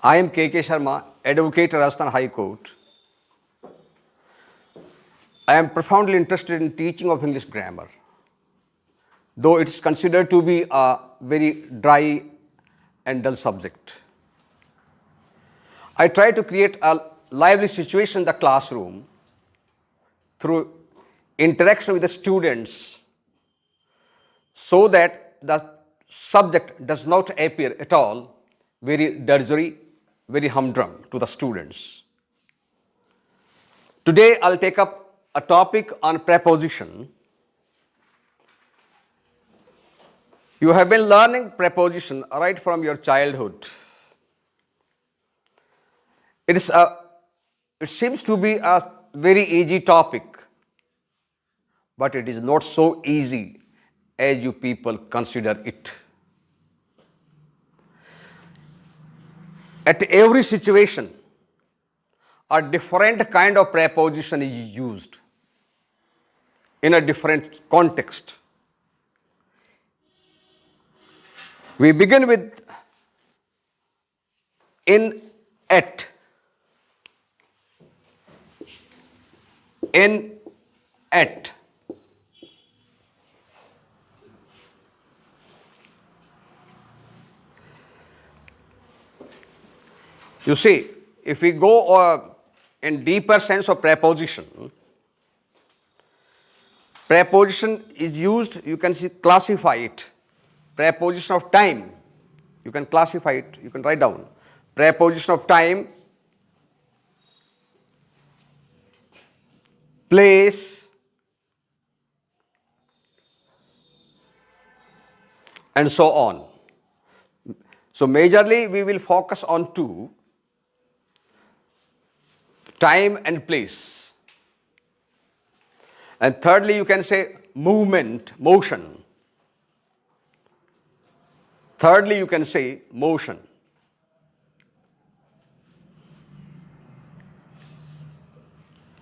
I am K. Sharma, Advocate, Rajasthan High Court. I am profoundly interested in teaching of English grammar, though it's considered to be a very dry and dull subject. I try to create a lively situation in the classroom through interaction with the students so that the subject does not appear at all very drudgery, very humdrum to the students. Today I'll take up a topic on preposition. You have been learning preposition right from your childhood. It seems to be a very easy topic, but it is not so easy as you people consider it. At every situation, a different kind of preposition is used in a different context. We begin with in, at. In, at. You see, if we go in deeper sense of preposition, preposition is used, you can see, classify it. Preposition of time, you can classify it, you can write down. Preposition of time, place, and so on. So majorly we will focus on two: time and place. And thirdly, you can say movement, motion. Thirdly, you can say motion.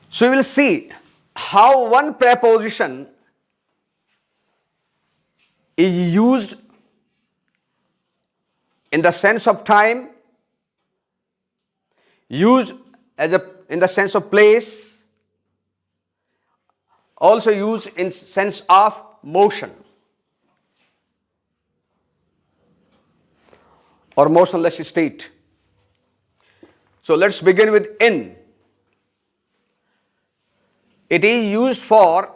So you will see how one preposition is used in the sense of time, used in the sense of place, also used in sense of motion or motionless state. So let's begin with in. It is used for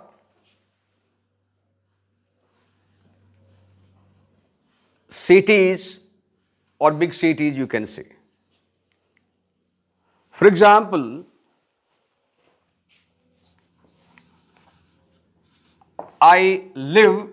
cities or big cities, you can say. For example, I live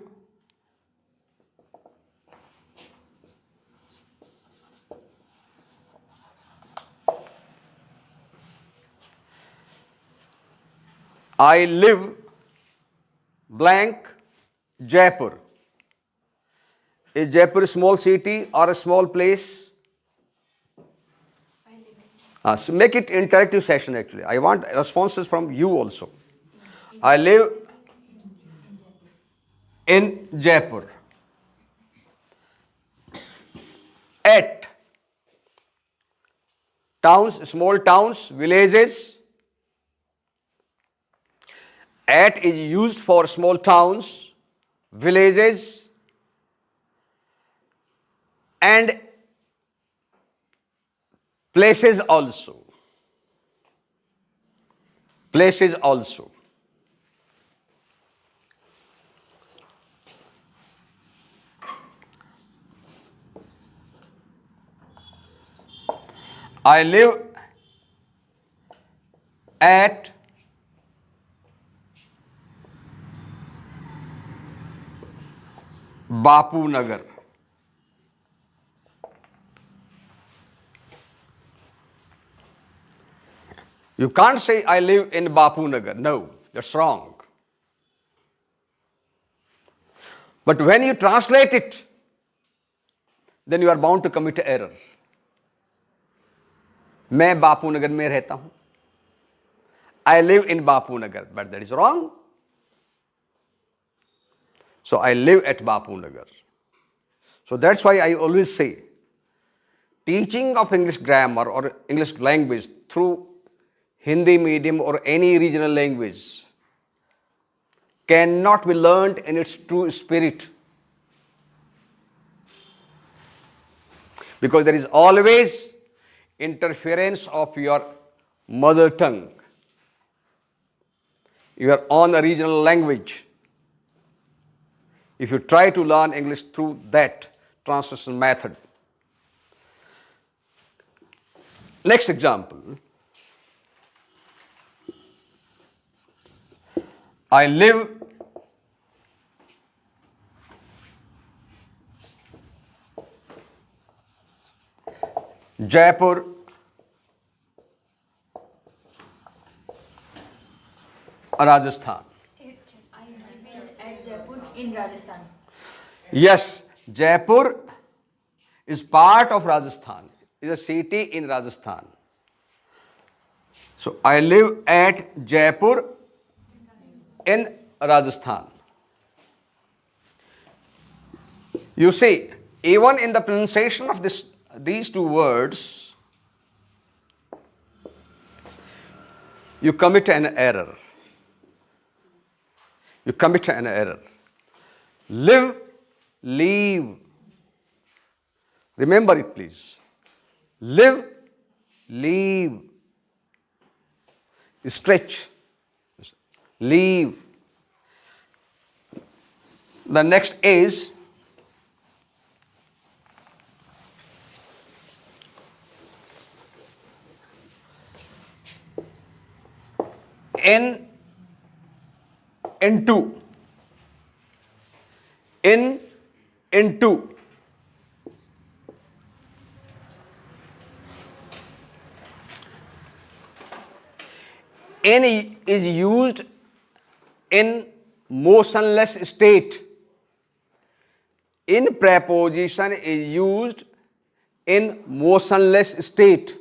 blank Jaipur. Is Jaipur a small city or a small place? So make it interactive session actually. I want responses from you also. I live in Jaipur. At towns, small towns, villages. At is used for small towns, villages, and places also. Places also. I live at Bapu Nagar. You can't say I live in Bapu Nagar. No, that's wrong. But when you translate it, then you are bound to commit error. मैं बापू नगर में रहता हूं. I live in Bapu Nagar, but that is wrong. So I live at Bapu Nagar. So that's why I always say teaching of English grammar or English language through Hindi medium or any regional language cannot be learned in its true spirit, because there is always interference of your mother tongue, your own regional language. If you try to learn English through that translation method. Next example. I live Jaipur, Rajasthan. I live at Jaipur in Rajasthan. Yes, Jaipur is part of Rajasthan, is a city in Rajasthan. So I live at Jaipur in Rajasthan. You see, even in the pronunciation of these two words, you commit an error. You commit an error. Live, leave. Remember it, please. Live, leave. Stretch, leave. The next is into. Into. In is used in motionless state. In preposition is used in motionless state.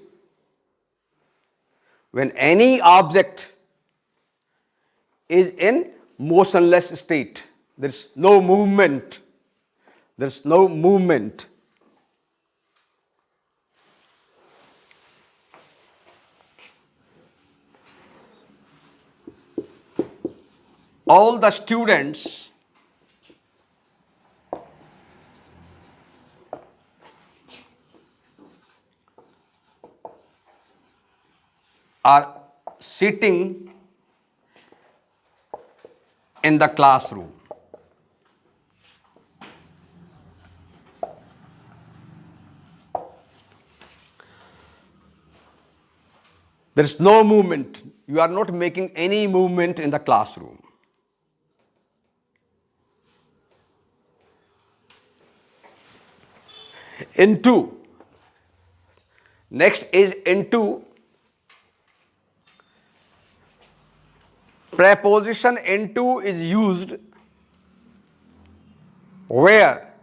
When any object is in motionless state, there is no movement. There is no movement. All the students are sitting in the classroom. There is no movement. You are not making any movement in the classroom. Into. Next is into. Preposition into is used where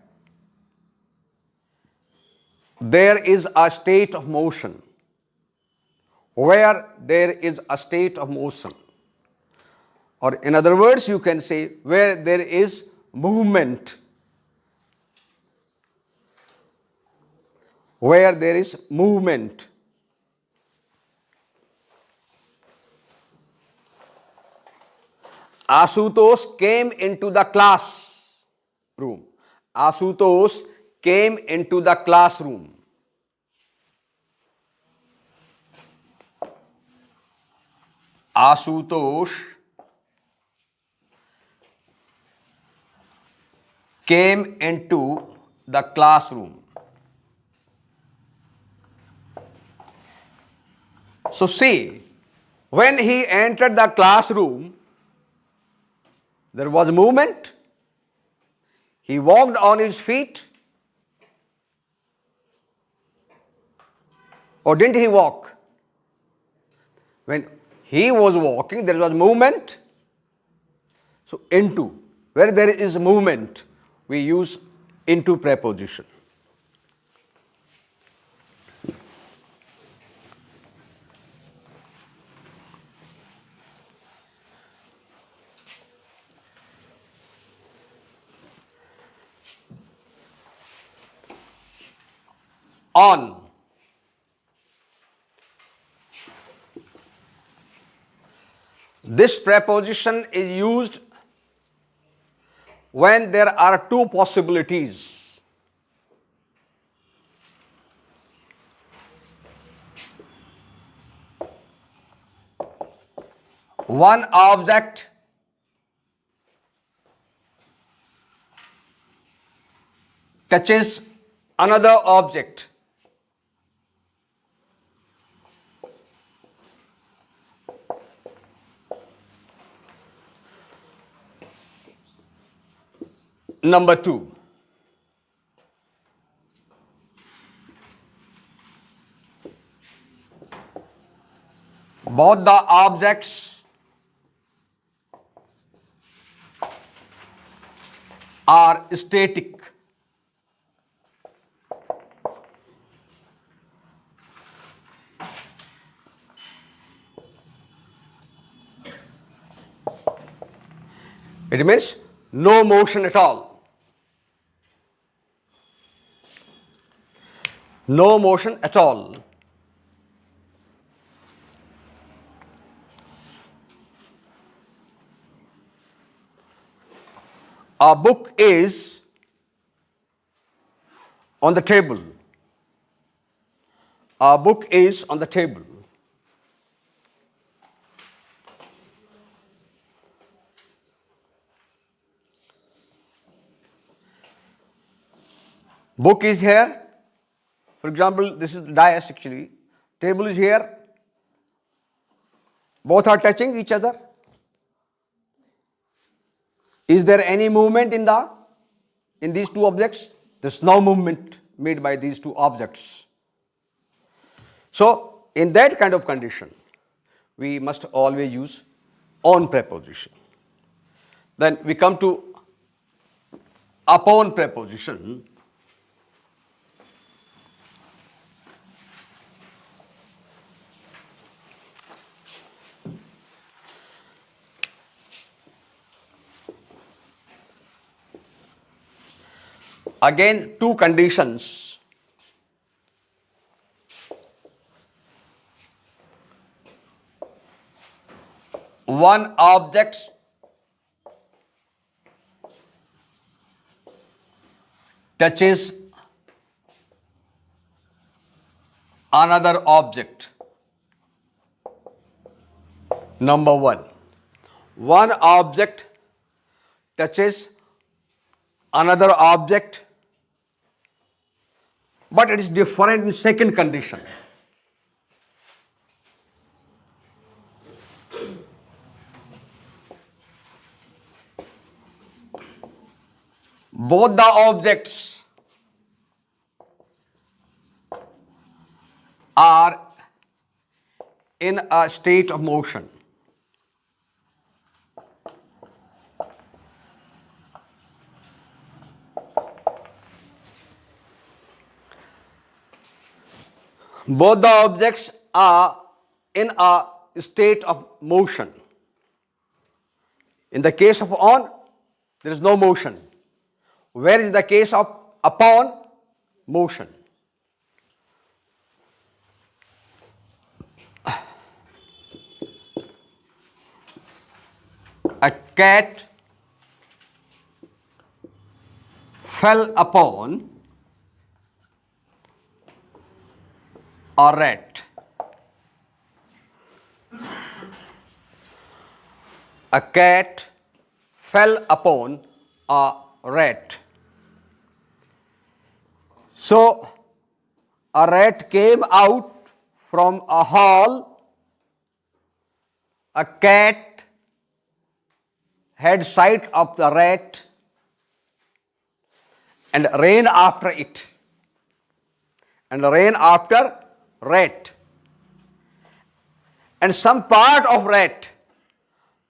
there is a state of motion. Where there is a state of motion. Or in other words, you can say where there is movement. Where there is movement. Asutosh came into the classroom. Asutosh came into the classroom. Asutosh came into the classroom. So see, when he entered the classroom, there was movement. He walked on his feet. Or didn't he walk? When he was walking, there was movement. So into, where there is movement, we use into preposition. On. This preposition is used when there are two possibilities. One object touches another object. Number two, both the objects are static. It means no motion at all. No motion at all. A book is on the table. A book is on the table. Book is here. For example, this is dais actually. Table is here. Both are touching each other. Is there any movement in these two objects? There's no movement made by these two objects. So, in that kind of condition, we must always use on preposition. Then we come to upon preposition. Again, two conditions. One object touches another object. Number one. One object touches another object, but it is different in second condition. Both the objects are in a state of motion. Both the objects are in a state of motion. In the case of on, there is no motion. Where is the case of upon? Motion. A cat fell upon a rat. A cat fell upon a rat. So, a rat came out from a hole. A cat had sight of the rat and ran after it. And ran after rat. And some part of rat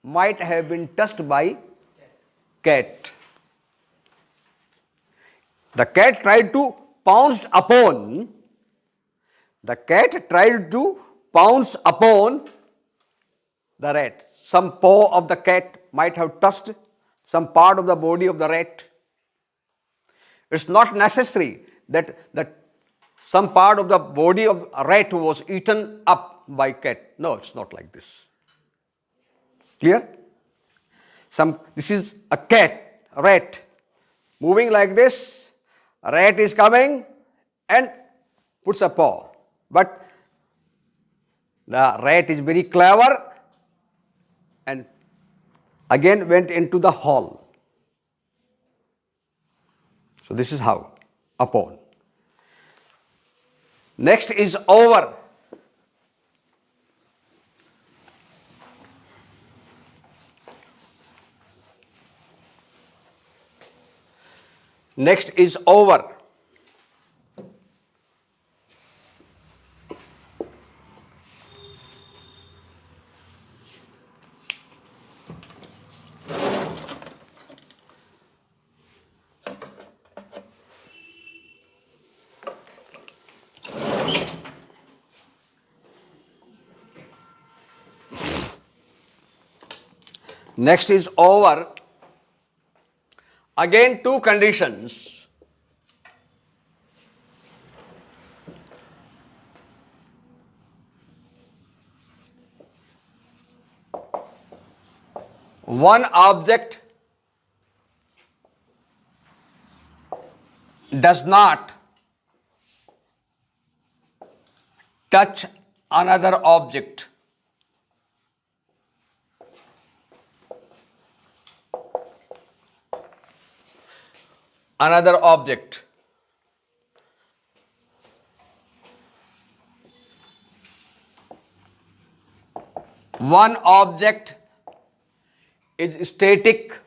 might have been touched by cat. The cat tried to pounce upon. The cat tried to pounce upon the rat. Some paw of the cat might have touched some part of the body of the rat. It's not necessary that some part of the body of a rat was eaten up by cat. No, it's not like this. Clear? This is a rat, moving like this. A rat is coming and puts a paw. But the rat is very clever and again went into the hole. So this is how, upon. Next is over. Next is over. Next is over. Again, two conditions. One object does not touch another object. Another object. One object is static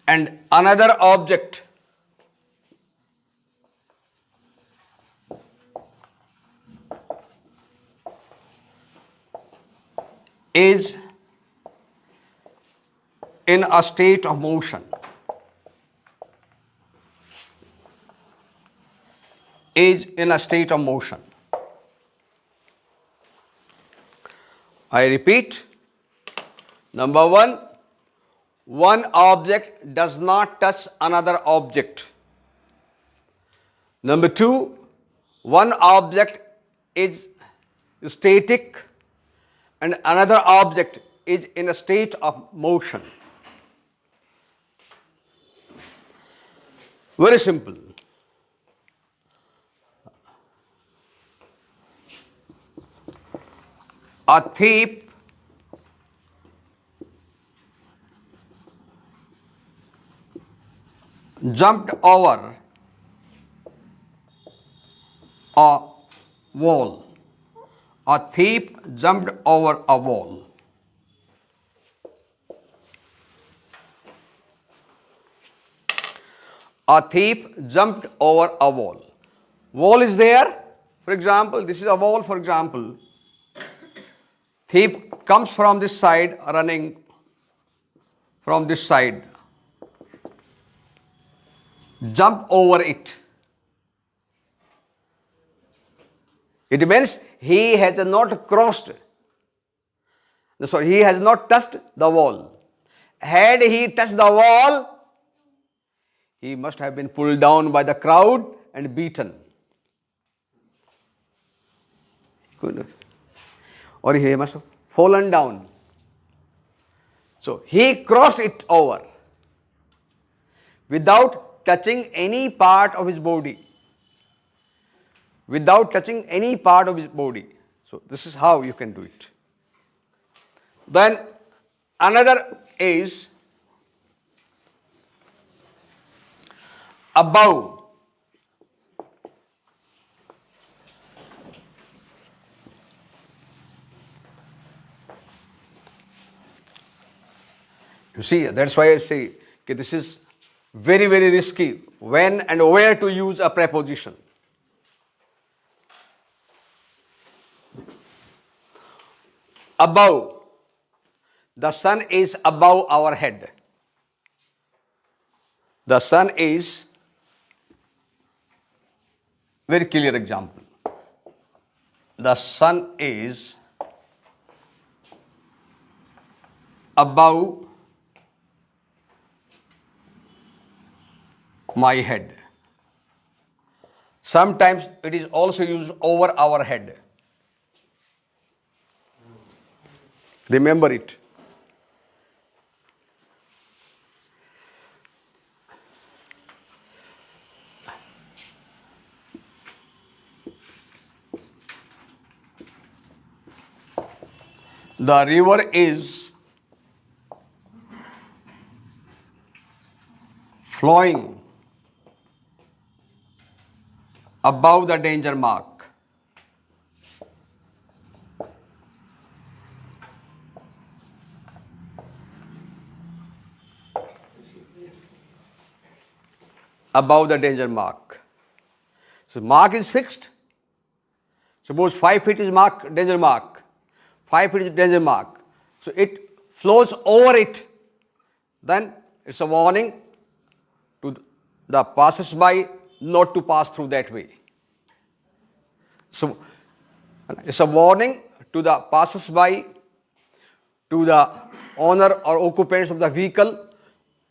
and another object is in a state of motion. Is in a state of motion. I repeat. Number one, one object does not touch another object. Number two, one object is static and another object is in a state of motion. Very simple. A thief jumped over a wall. A thief jumped over a wall. A thief jumped over a wall. Wall is there. For example, this is a wall, for example. Thief comes from this side, running from this side. Jump over it. It means he has not crossed. Sorry, he has not touched the wall. Had he touched the wall, he must have been pulled down by the crowd and beaten. Or he must have fallen down. So he crossed it over without touching any part of his body. Without touching any part of his body. So this is how you can do it. Then another is above. You see, that's why I say that this is very, very risky when and where to use a preposition. Above. The sun is above our head. The sun is, very clear example. The sun is above my head. Sometimes it is also used over our head. Remember it. The river is flowing above the danger mark. Above the danger mark. So mark is fixed. Suppose 5 feet is danger mark. 5 feet is danger mark. So it flows over it. Then it's a warning to the passers-by not to pass through that way. So it's a warning to the passers-by, to the owner or occupants of the vehicle,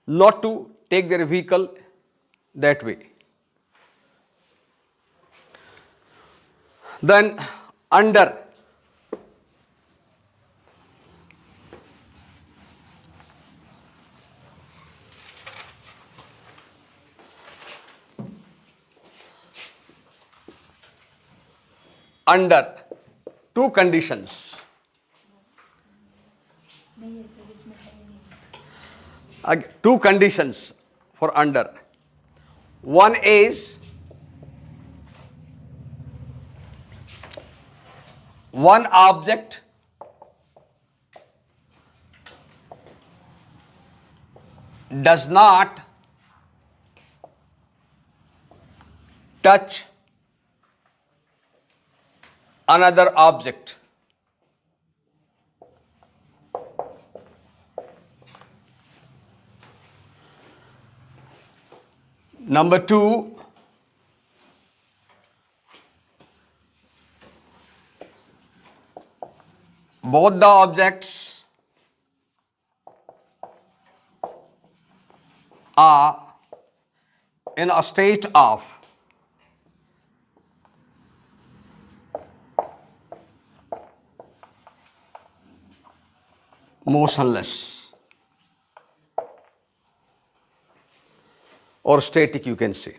not to take their vehicle that way. Then under. Under two conditions. Two conditions for under. One is one object does not touch another object. Number two, both the objects are in a state of motionless or static, you can say,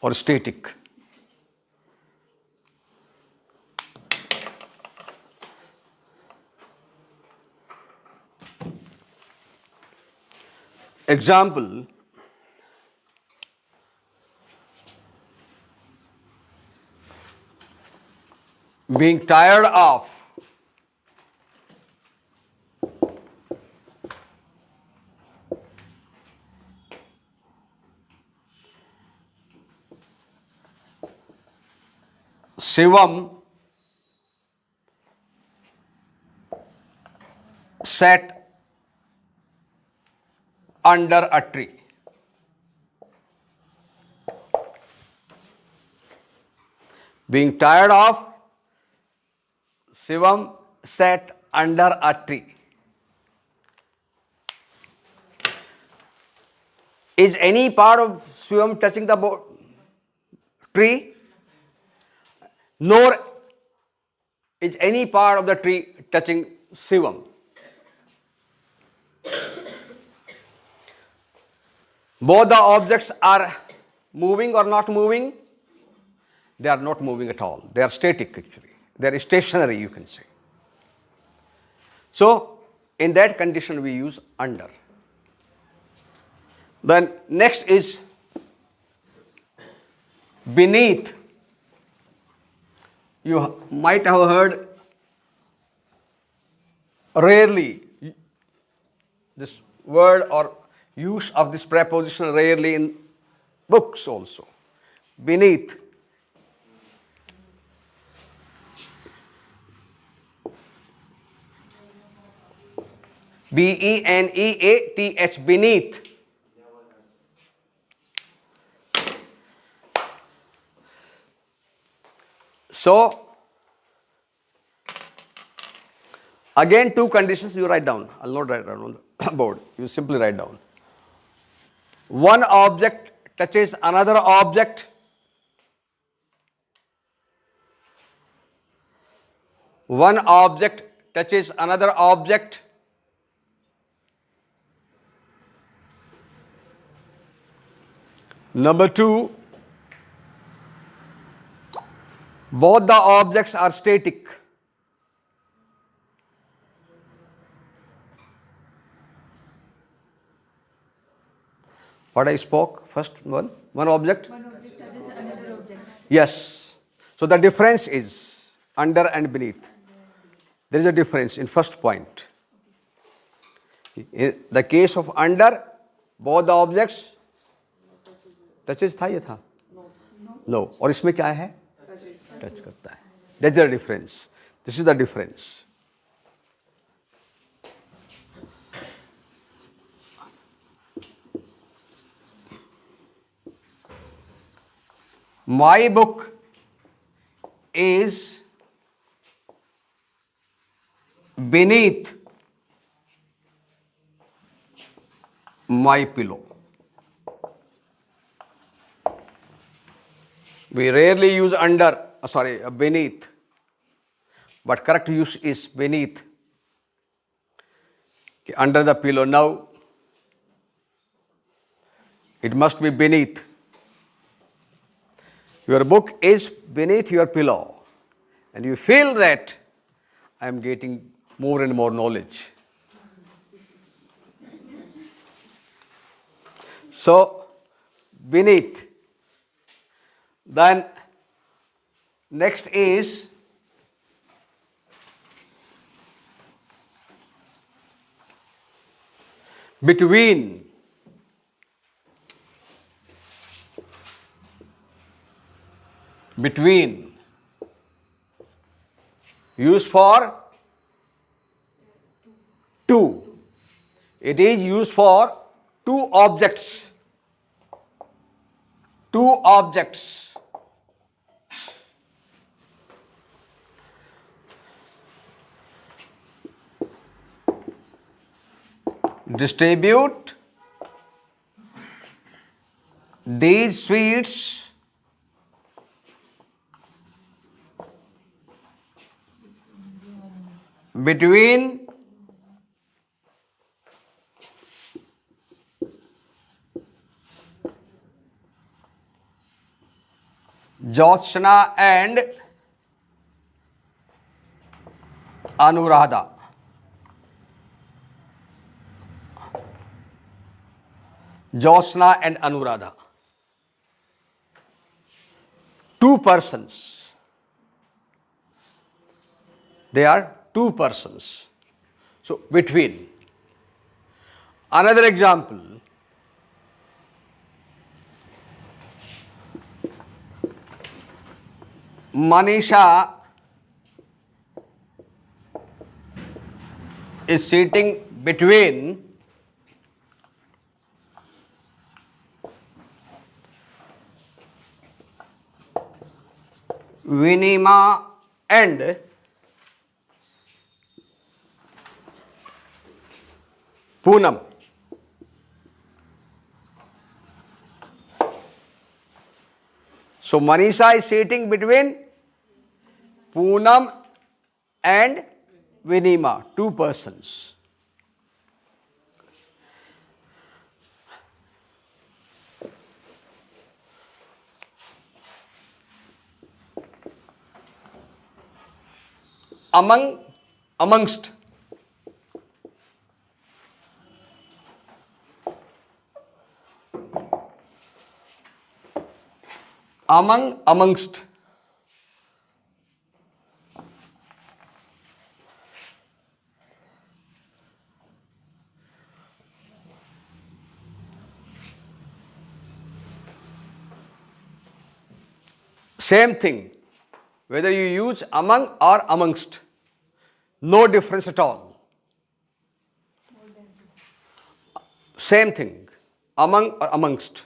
or static. Example, being tired of Shivam sat under a tree. Being tired of, Shivam sat under a tree. Is any part of Shivam touching the tree? Nor is any part of the tree touching Shivam. Both the objects are moving or not moving? They are not moving at all. They are static actually. They are stationary, you can say. So, in that condition we use under. Then next is beneath. You might have heard rarely this word or use of this preposition rarely in books also. Beneath. B-E-N-E-A-T-H, beneath. So, again two conditions you write down. I'll not write down on the board. You simply write down. One object touches another object. One object touches another object. Number two, both the objects are static. What I spoke first, one object? One object touches another object. Yes. So the difference is under and beneath. There is a difference in first point. In the case of under, both the objects touches था ये था? No. और इसमें क्या है? Touch करता है. That's the difference. This is the difference. My book is beneath my pillow. We rarely use under, beneath, but correct use is beneath. Okay, under the pillow. Now, it must be beneath. Your book is beneath your pillow, and you feel that I am getting more and more knowledge. So, beneath. Then, next is between. Between. Used for two. It is used for two objects. Two objects. Distribute these sweets between Jyotsna and Anuradha. Jyotsna and Anuradha. Two persons. They are two persons. So, between. Another example. Manisha is sitting between Vinima and Poonam. So, Manisha is sitting between Poonam and Vinima, two persons. Amongst. Amongst. Same thing, whether you use among or amongst, no difference at all. Same thing, among or amongst.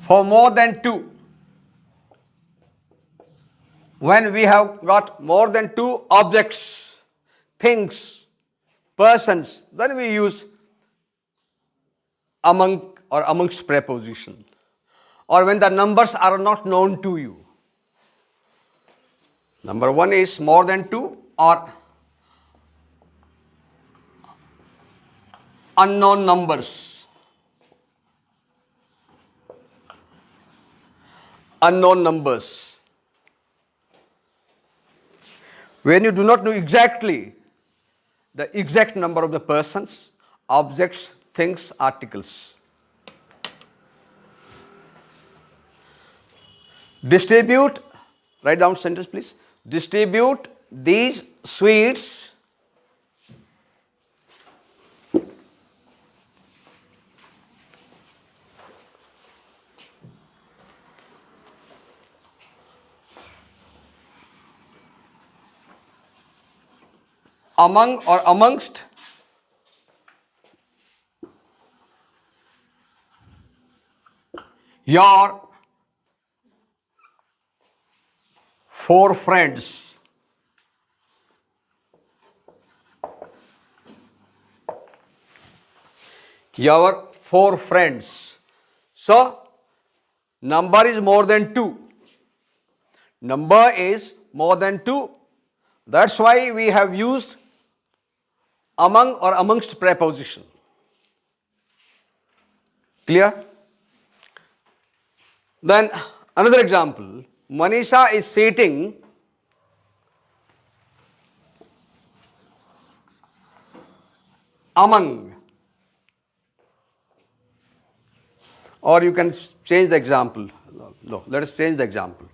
For more than two, when we have got more than two objects, things persons, then we use among or amongst preposition. Or when the numbers are not known to you. Number one is more than two or unknown numbers. Unknown numbers. When you do not know exactly the exact number of the persons, objects, things, articles. Distribute, write down sentence please. Distribute these sweets among or amongst your four friends. Your four friends. So, number is more than 2. Number is more than 2. That's why we have used among or amongst preposition. Clear? Then another example. Manisha is sitting among. Or you can change the example. No, let us change the example.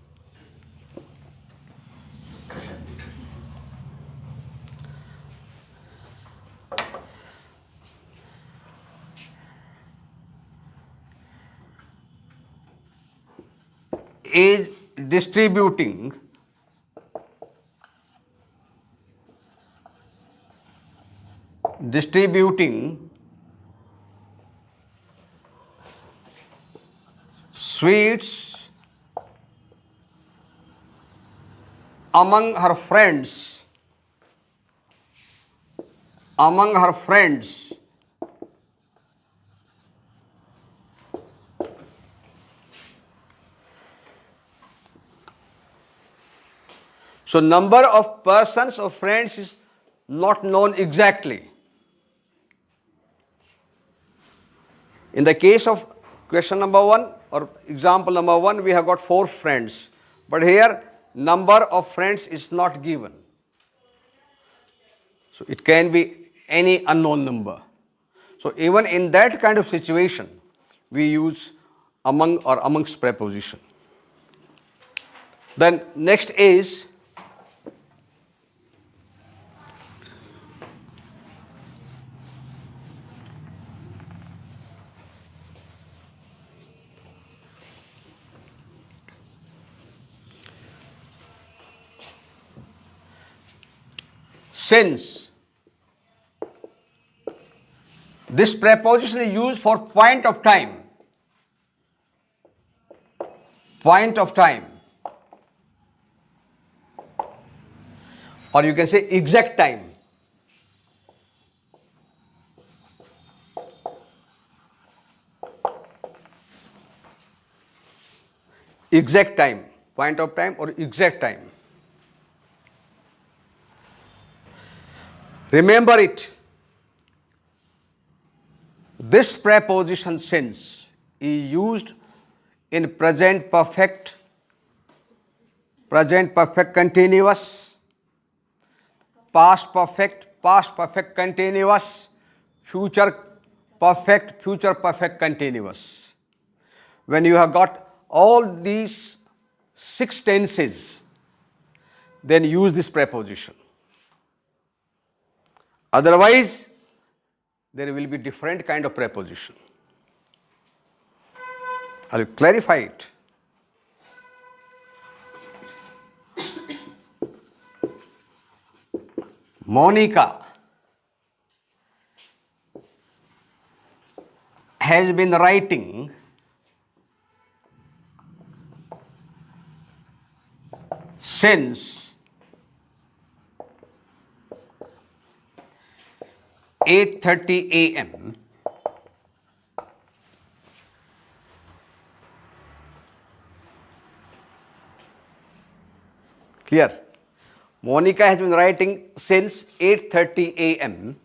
Is distributing sweets among her friends. Among her friends. So number of persons or friends is not known exactly. In the case of question number 1 or example number 1, we have got 4 friends. But here number of friends is not given. So it can be any unknown number. So even in that kind of situation, we use among or amongst preposition. Then next is since. This preposition is used for point of time. Point of time. Or you can say exact time. Exact time. Point of time or exact time. Remember it. This preposition since is used in present perfect continuous, past perfect continuous, future perfect continuous. When you have got all these 6 tenses, then use this preposition. Otherwise, there will be different kind of preposition. I will clarify it. Monica has been writing since 8:30 a.m. Clear? Monica has been writing since 8:30 a.m.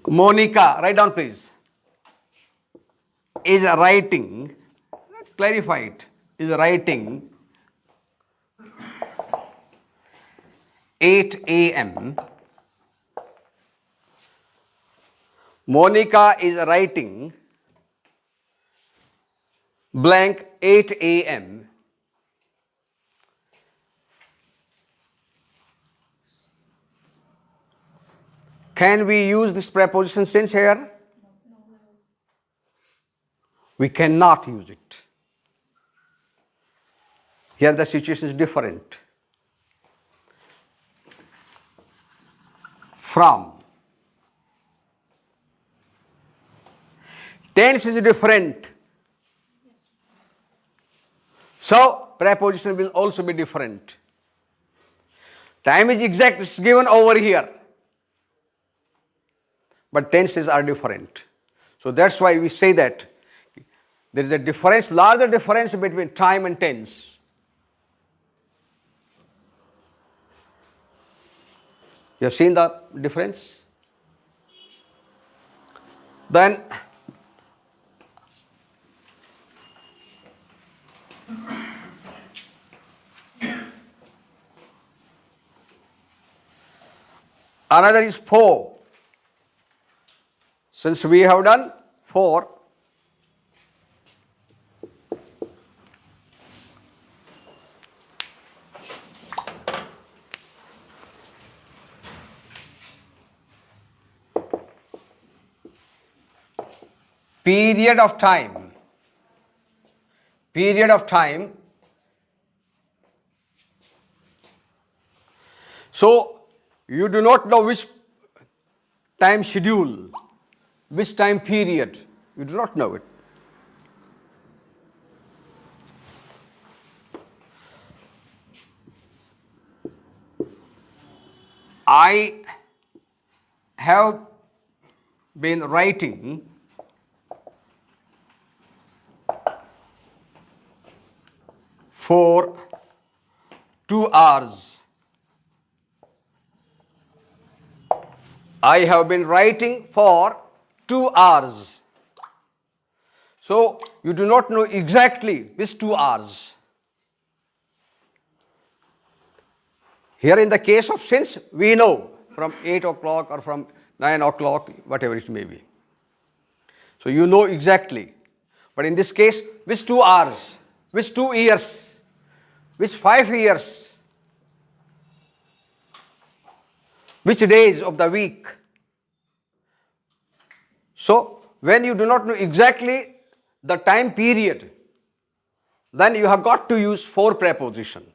Monica, write down please, is writing, clarify it, is writing 8 a.m. Monica is writing blank 8 a.m. Can we use this preposition since here? We cannot use it. Here the situation is different from. Tense is different. So preposition will also be different. Time is exact, it's given over here. But tenses are different. So that's why we say that there is a difference, larger difference between time and tense. You have seen the difference? Then another is for. Since we have done for, period of time. Period of time. So you do not know which time schedule, which time period. You do not know it. I have been writing for 2 hours. I have been writing for 2 hours. So you do not know exactly which 2 hours. Here in the case of since, we know from 8 o'clock or from 9 o'clock, whatever it may be. So you know exactly. But in this case, which 2 hours, which 2 years, which 5 years, which days of the week. So when you do not know exactly the time period, then you have got to use for preposition.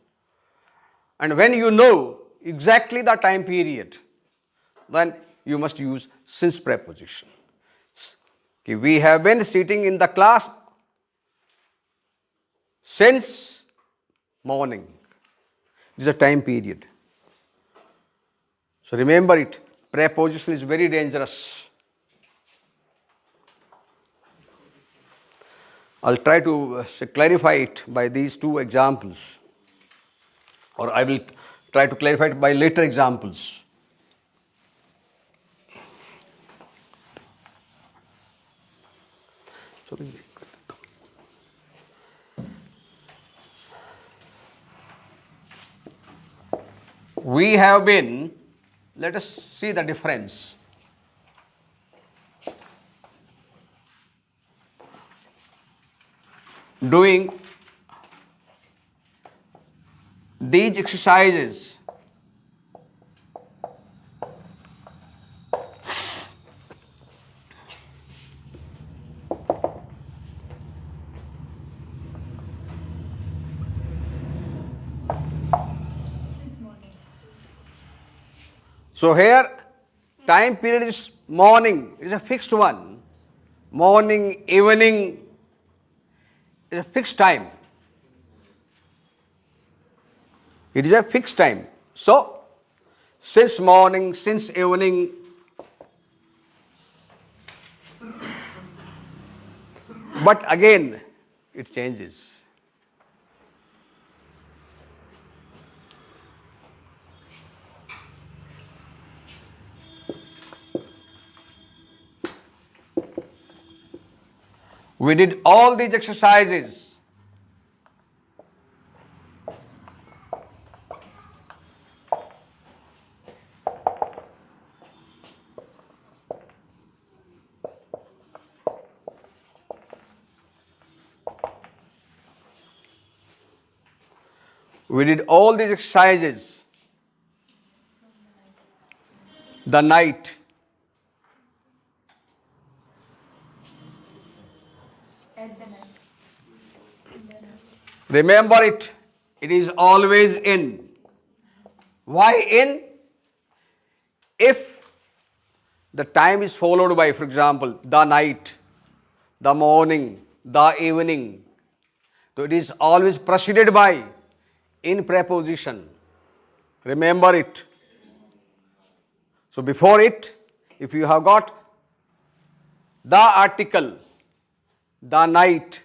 And when you know exactly the time period, then you must use since preposition. Okay, we have been sitting in the class since morning. This is a time period. So remember it, preposition is very dangerous. I'll try to clarify it by these 2 examples, or I will try to clarify it by later examples. We have been, let us see the difference. Doing these exercises So here time period is morning, it is a fixed one. Morning, evening is a fixed time. It is a fixed time. So since morning, since evening. But again, it changes. We did all these exercises. We did all these exercises the night. At the night. Remember it. It is always in. Why in? If the time is followed by, for example, the night, the morning, the evening, so it is always preceded by in preposition. Remember it. So before it, if you have got the article, the night,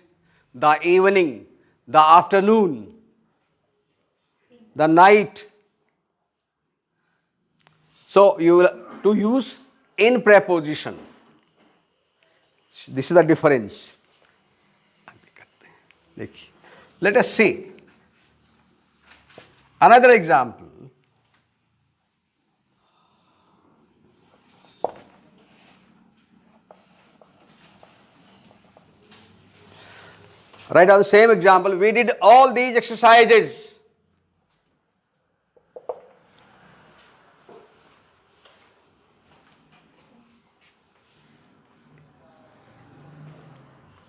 the evening, the afternoon, the night, so you will to use in preposition. This is the difference. Let us see another example. Write down the same example. We did all these exercises.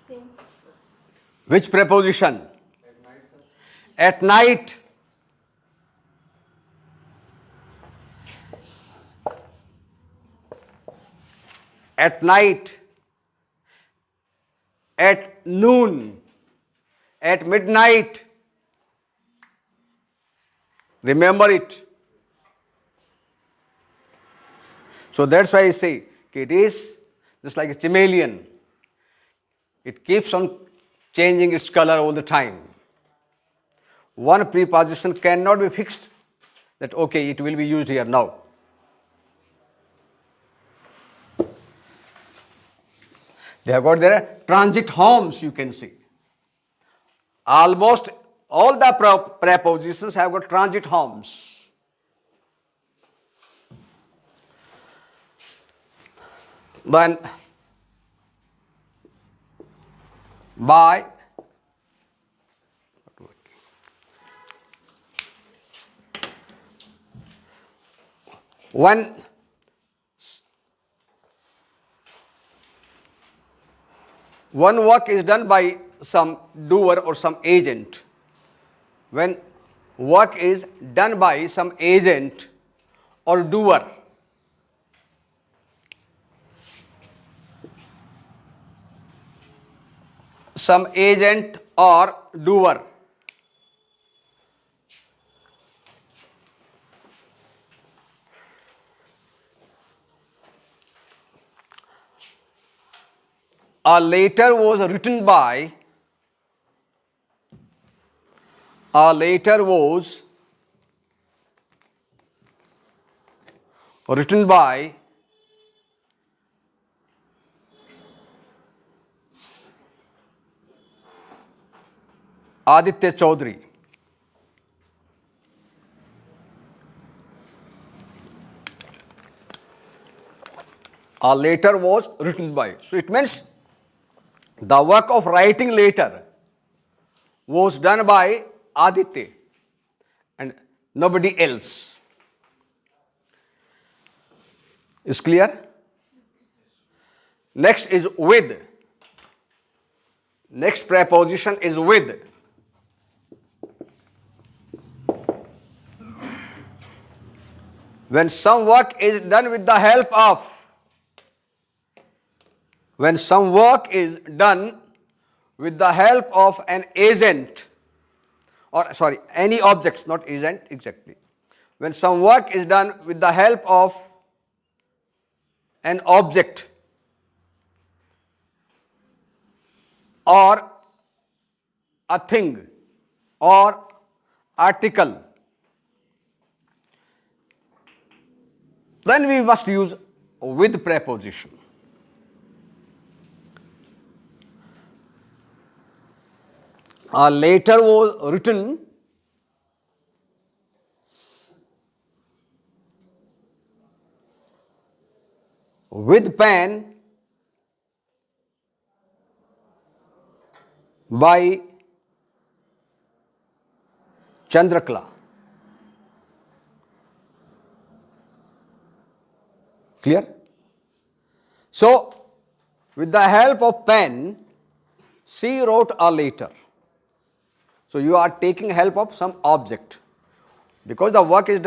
Since. Which preposition? At night. At night. At noon. At midnight. Remember it. So that's why I say it is just like a chameleon. It keeps on changing its color all the time. One preposition cannot be fixed that okay, it will be used here now. They have got their transit forms, you can see. Almost all the prepositions have got transit forms. Then by, when one work is done by some doer or some agent, when work is done by some agent or doer, some agent or doer, a letter was written by, a letter was written by Aditya Chaudhary. A letter was written by. So it means the work of writing letter was done by Aditya and nobody else. Is clear? Next is with. Next preposition is with. When some work is done with the help of, when some work is done with the help of an agent, or sorry, any objects, not agent exactly. when some work is done with the help of an object or a thing or article, then we must use with preposition. A letter was written with pen by Chandrakala. Clear? So, with the help of pen, she wrote a letter. So, you are taking help of some object, because the work is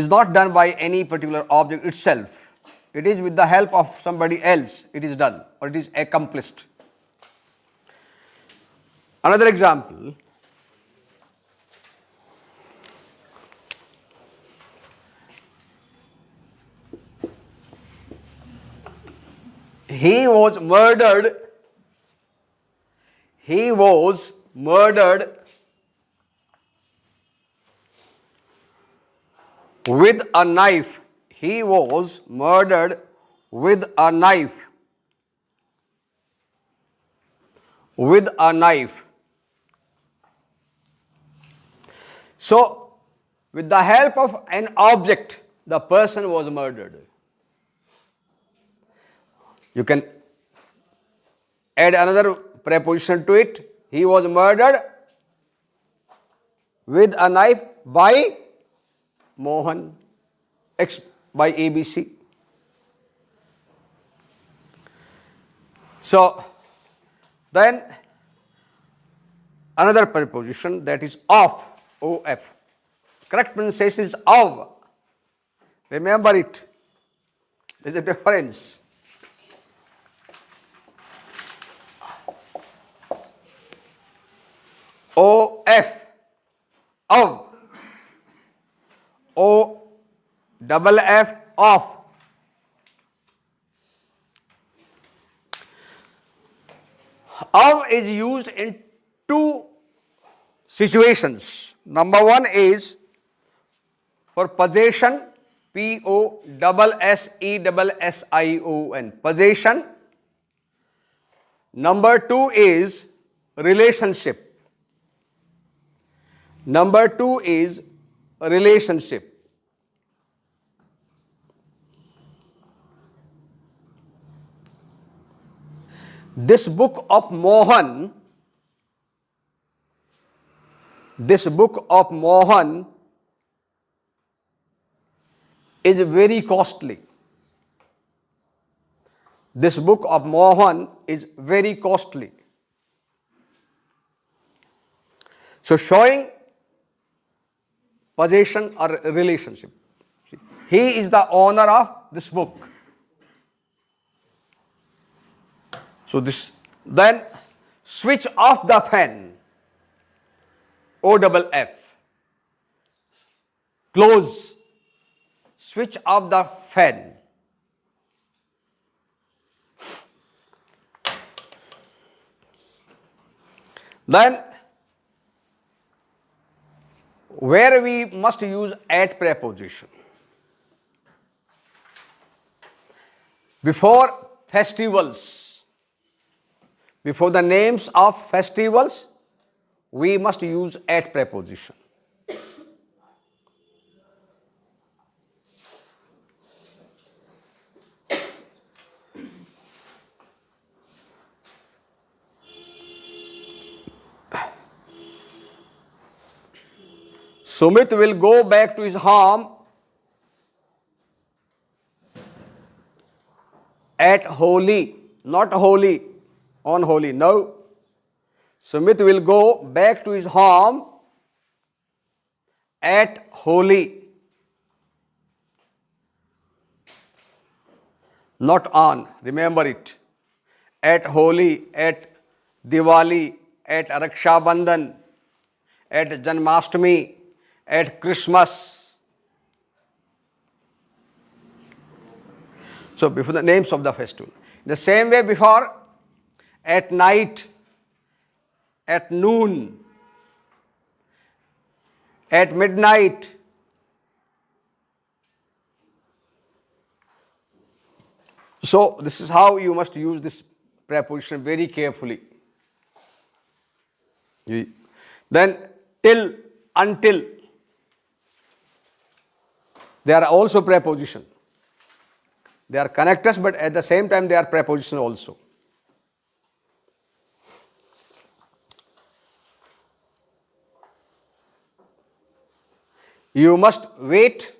not done by any particular object itself. It is with the help of somebody else it is done, or it is accomplished. Another example. He was murdered with a knife. He was murdered with a knife. With a knife. So, with the help of an object, the person was murdered. You can add another preposition to it. He was murdered with a knife by Mohan, by ABC. So, then another preposition, that is of, OF. Correct pronunciation is of. Remember it. There is a difference. OF, of. OFF, of. Of is used in two situations. Number one is for possession, POSSESSION, possession. Number two is relationship. Number two is relationship. This book of Mohan is very costly. This book of Mohan is very costly. So, showing possession or relationship. He is the owner of this book. So, then switch off the fan, OFF. Close. Switch off the fan. Then, where we must use at preposition. Before festivals, before the names of festivals, we must use at preposition. Sumit will go back to his home at Holi, not Holi, on Holi, no. Sumit will go back to his home at Holi, not on, remember it. At Holi, at Diwali, at Raksha Bandhan, at Janmashtami, at Christmas. So before the names of the festival. In the same way before, at night, at noon, at midnight. So this is how you must use this preposition very carefully. Then till, until, they are also preposition. They are connectors, but at the same time they are preposition also. You must wait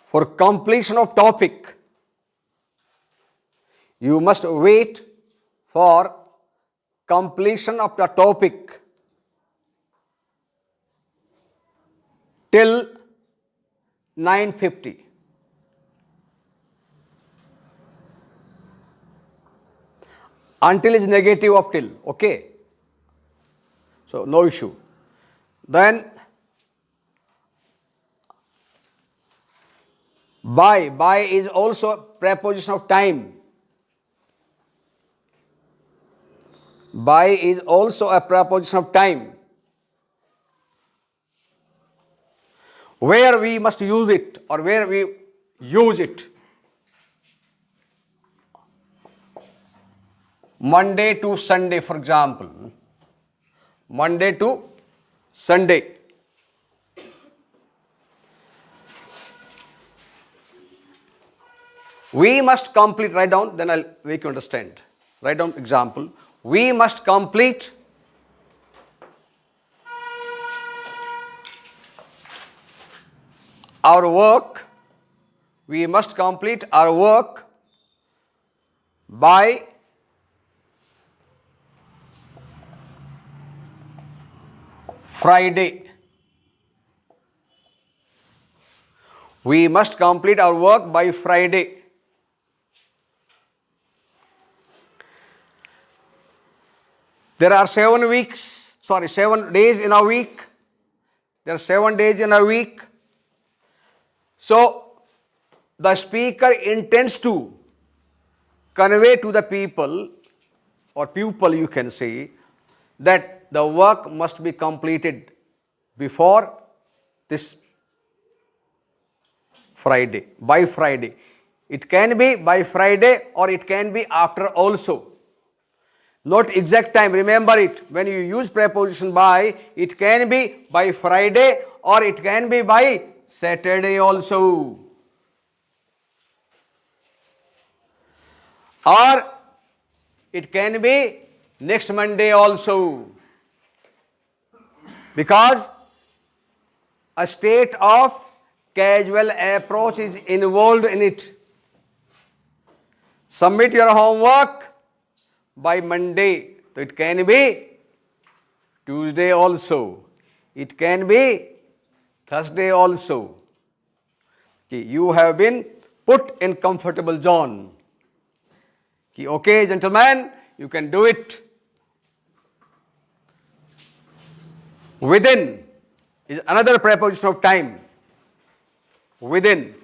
for completion of topic. You must wait for completion of the topic till 9:50. Until is negative of till, okay? So no issue. Then by is also preposition of time. By is also a preposition of time. Where we must use it or where we use it. Monday to Sunday, for example. Monday to Sunday. We must complete, write down, then I'll make you understand. Write down example. We must complete our work. We must complete our work by Friday. We must complete our work by Friday. There are 7 days in a week. There are 7 days in a week. So, the speaker intends to convey to the people, or pupil you can say, that the work must be completed before this Friday, by Friday. It can be by Friday or it can be after also. Not exact time, remember it. When you use preposition by, it can be by Friday or it can be by Saturday also. Or it can be next Monday also. Because a state of casual approach is involved in it. Submit your homework by Monday. So it can be Tuesday also. It can be Thursday also. You have been put in comfortable zone. Okay, gentlemen, you can do it. Within is another preposition of time. Within.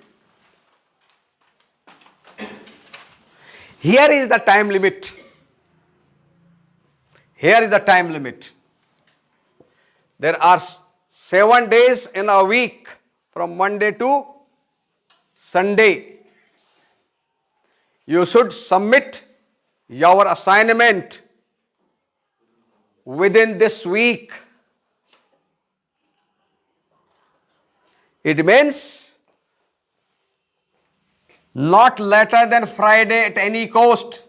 Here is the time limit. Here is the time limit. There are 7 days in a week from Monday to Sunday. You should submit your assignment within this week. It means not later than Friday at any cost.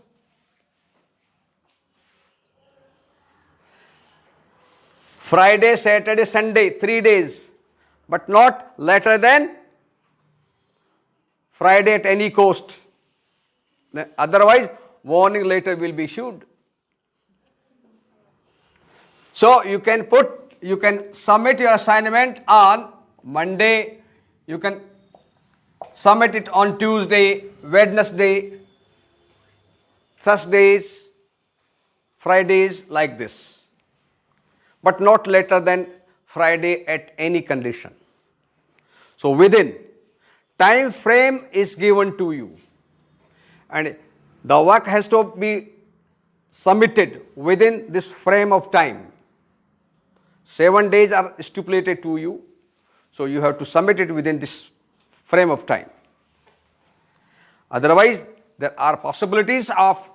Friday, Saturday, Sunday, 3 days, but not later than Friday at any cost. Otherwise, warning letter will be issued. So you can submit your assignment on Monday, you can submit it on Tuesday, Wednesday, Thursdays, Fridays, like this. but not later than Friday at any condition. So within time frame is given to you, and the work has to be submitted within this frame of time. 7 days are stipulated to you, so you have to submit it within this frame of time. Otherwise, there are possibilities of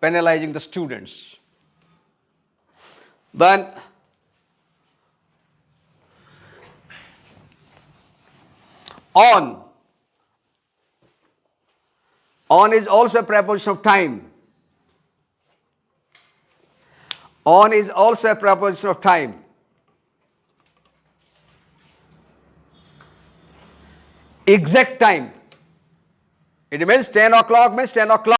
penalizing the students. Then on is also a preposition of time. On is also a preposition of time. Exact time. It means 10 o'clock means 10 o'clock.